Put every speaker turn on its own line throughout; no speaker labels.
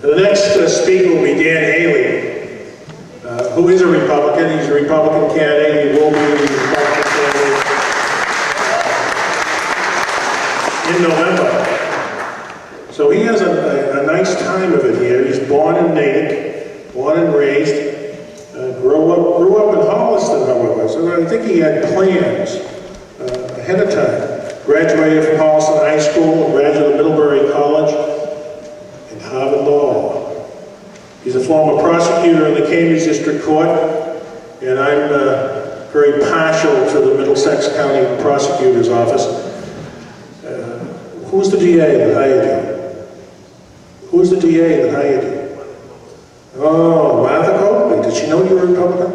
The next speaker will be Dan Haley, who is a Republican. He's a Republican candidate. He will be the Republican candidate in November. So he has a nice time of it here. He's born in Natick, born and raised, grew up in Holliston, however. So I think he had plans ahead of time. Graduated from Holliston High School, graduated of Middlebury College, and Harvard Law. He's a former prosecutor in the Cambridge District Court, and I'm very partial to the Middlesex County Prosecutor's Office. Who's the DA that hired you? Who's the DA that hired you? Oh, Martha Coakley. Did she know you were a Republican?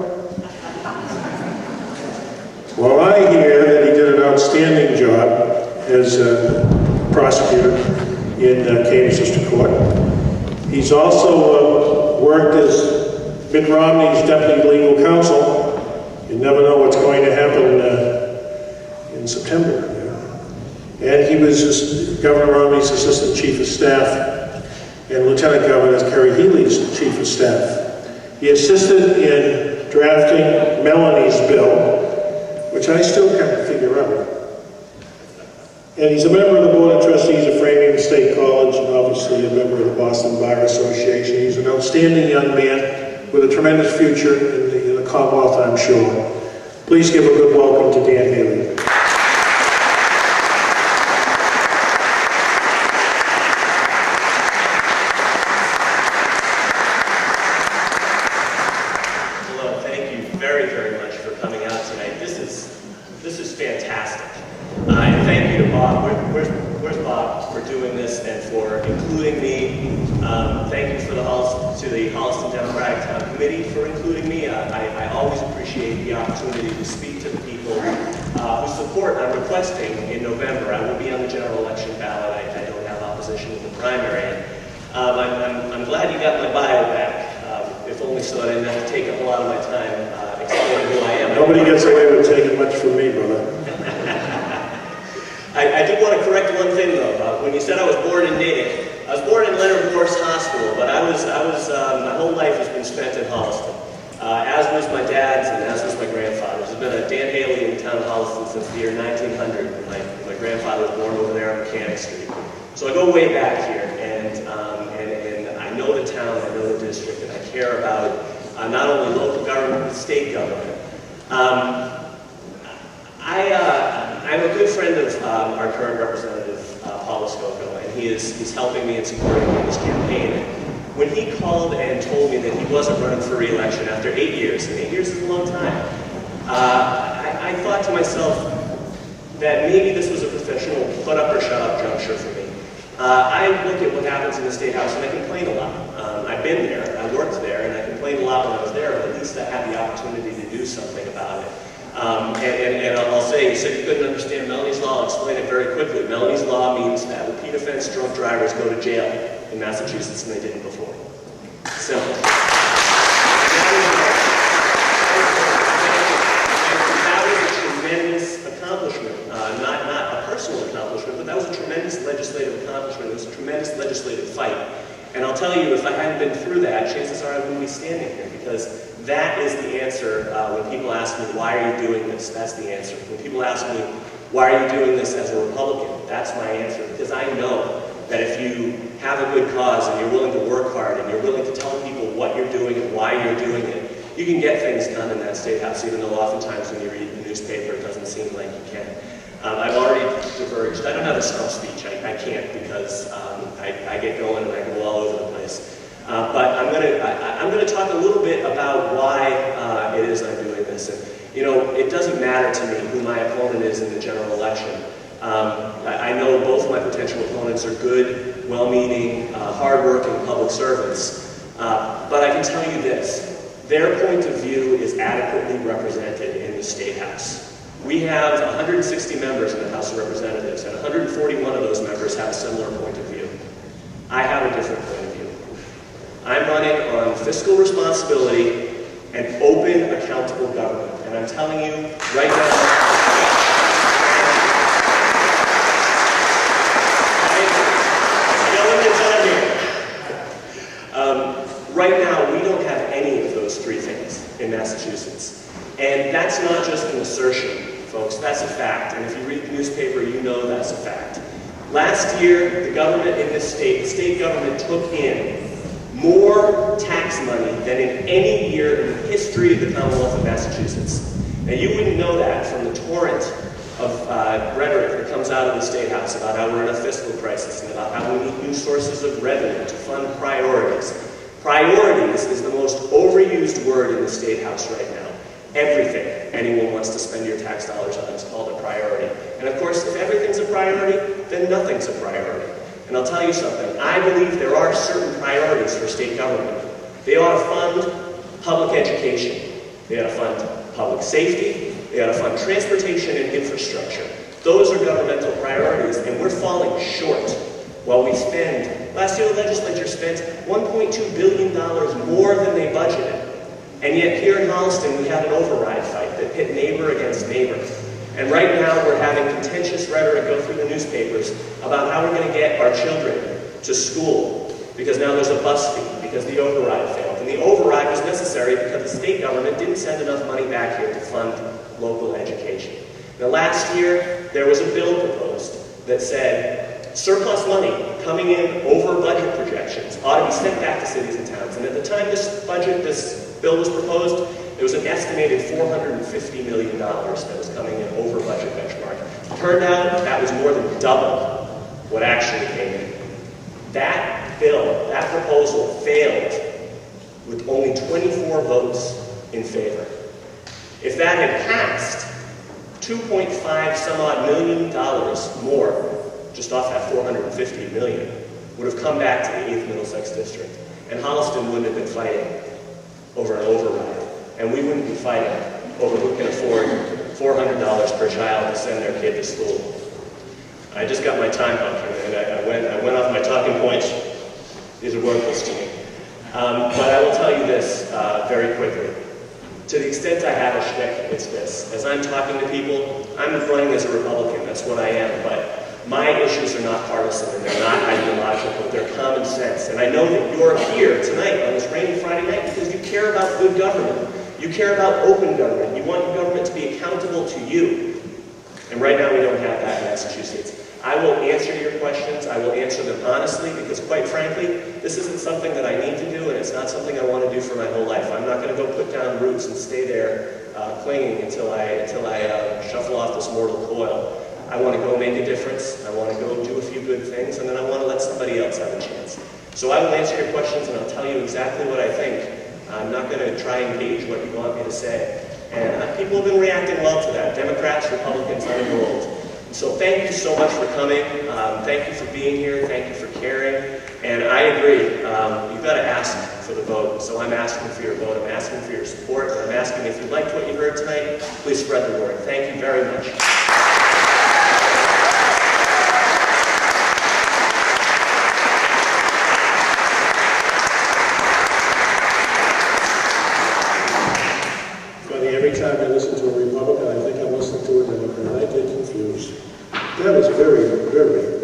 Well, I hear that he did an outstanding job as a prosecutor in Cambridge District Court. He's also worked as Mitt Romney's deputy legal counsel. You never know what's going to happen in September. And he was Governor Romney's assistant chief of staff and Lieutenant Governor Kerry Healy's chief of staff. He assisted in drafting Melanie's bill, which I still can't figure out. And he's a member of the Board of Trustees of Framingham State College and obviously a member of the Boston Bar Association. He's an outstanding young man with a tremendous future in the Commonwealth, I'm sure. Please give a good welcome to Dan Haley.
In November. I will be on the general election ballot. I don't have opposition in the primary. I'm glad you got my bio back, if only so I didn't have to take up a lot of my time explaining who I am.
Nobody gets away with taking much from me, brother.
I do want to correct one thing, though. When you said I was born in Natick, I was born in Leonard Morris Hospital, but my whole life has been spent in Holliston. As was my dad's and as was my grandfather's. There's been a Dan Haley in the town of Holliston since the year 1900. My grandfather was born over there on Mechanic Street. So I go way back here, and I know the town, I know the district, and I care about not only local government, but state government. I'm a good friend of our current representative, Paul Escoco, and he's helping me and supporting me in this campaign. When he called and told me that he wasn't running for re-election after 8 years, and 8 years is a long time, I thought to myself that maybe this was a professional put-up-or-shut-up juncture for me. I look at what happens in the State House, and I complain a lot. I've been there, I worked there, and I complained a lot when I was there, but at least I had the opportunity to do something about it. And I'll say, you said you couldn't understand Melanie's Law. I'll explain it very quickly. Melanie's Law means that repeat offense drunk drivers go to jail in Massachusetts than they didn't before. Simple. That was a tremendous accomplishment. Not a personal accomplishment, but that was a tremendous legislative accomplishment. It was a tremendous legislative fight. And I'll tell you, if I hadn't been through that, chances are I wouldn't be standing here, because that is the answer when people ask me, why are you doing this? That's the answer. When people ask me, why are you doing this as a Republican? That's my answer, because I know that if you have a good cause and you're willing to work hard and you're willing to tell people what you're doing and why you're doing it, you can get things done in that State House, even though oftentimes when you read the newspaper, it doesn't seem like you can. I've already diverged. I don't have a stump speech. I can't, because I get going and I go all over the place. But I'm going to talk a little bit about why it is I'm doing this. And, you know, it doesn't matter to me who my opponent is in the general election. I know both my potential opponents are good, well-meaning, hard-working public servants. But I can tell you this. Their point of view is adequately represented in the State House. We have 160 members in the House of Representatives, and 141 of those members have a similar point of view. I have a different point of view. I'm running on fiscal responsibility and open, accountable government. And I'm telling you right now, Massachusetts. And that's not just an assertion, folks, that's a fact. And if you read the newspaper, you know that's a fact. Last year, the government in this state, the state government took in more tax money than in any year in the history of the Commonwealth of Massachusetts. Now, you wouldn't know that from the torrent of rhetoric that comes out of the State House about how we're in a fiscal crisis and about how we need new sources of revenue to fund priorities. Priorities is the most overused word in the State House right now. Everything anyone wants to spend your tax dollars on is called a priority. And of course, if everything's a priority, then nothing's a priority. And I'll tell you something, I believe there are certain priorities for state government. They ought to fund public education. They ought to fund public safety. They ought to fund transportation and infrastructure. Those are governmental priorities, and we're falling short. While we spend, last year the legislature spent $1.2 billion more than they budgeted. And yet here in Holliston we had an override fight that pit neighbor against neighbor. And right now we're having contentious rhetoric go through the newspapers about how we're going to get our children to school, because now there's a bus fee, because the override failed. And the override was necessary because the state government didn't send enough money back here to fund local education. Now last year there was a bill proposed that said surplus money coming in over budget projections ought to be sent back to cities and towns. And at the time this bill was proposed, there was an estimated $450 million that was coming in over budget benchmark. Turned out that was more than double what actually came in. That bill, that proposal failed with only 24 votes in favor. If that had passed, $2.5 some odd million more, just off that $450 million, would have come back to the 8th Middlesex District. And Holliston wouldn't have been fighting over an override. And we wouldn't be fighting over who can afford $400 per child to send their kid to school. I just got my time up, and I went off my talking points. These are worthless to me. But I will tell you this very quickly. To the extent I have a shtick, it's this. As I'm talking to people, I'm running as a Republican, that's what I am, but my issues are not partisan, and they're not ideological, they're common sense. And I know that you're here tonight on this rainy Friday night because you care about good government. You care about open government. You want your government to be accountable to you. And right now we don't have that in Massachusetts. I will answer your questions. I will answer them honestly because, quite frankly, this isn't something that I need to do, and it's not something I want to do for my whole life. I'm not going to go put down roots and stay there clinging until I shuffle off this mortal coil. I want to go make a difference. I want to go do a few good things, and then I want to let somebody else have a chance. So I will answer your questions, and I'll tell you exactly what I think. I'm not going to try and gauge what you want me to say. And people have been reacting well to that. Democrats, Republicans, unenrolled. So thank you so much for coming. Thank you for being here. Thank you for caring. And I agree. You've got to ask for the vote. So I'm asking for your vote. I'm asking for your support. I'm asking if you liked what you heard tonight, please spread the word. Thank you very much.
Every time I listen to a Republican, I think I'm listening to a Democrat. I get confused. That is very, very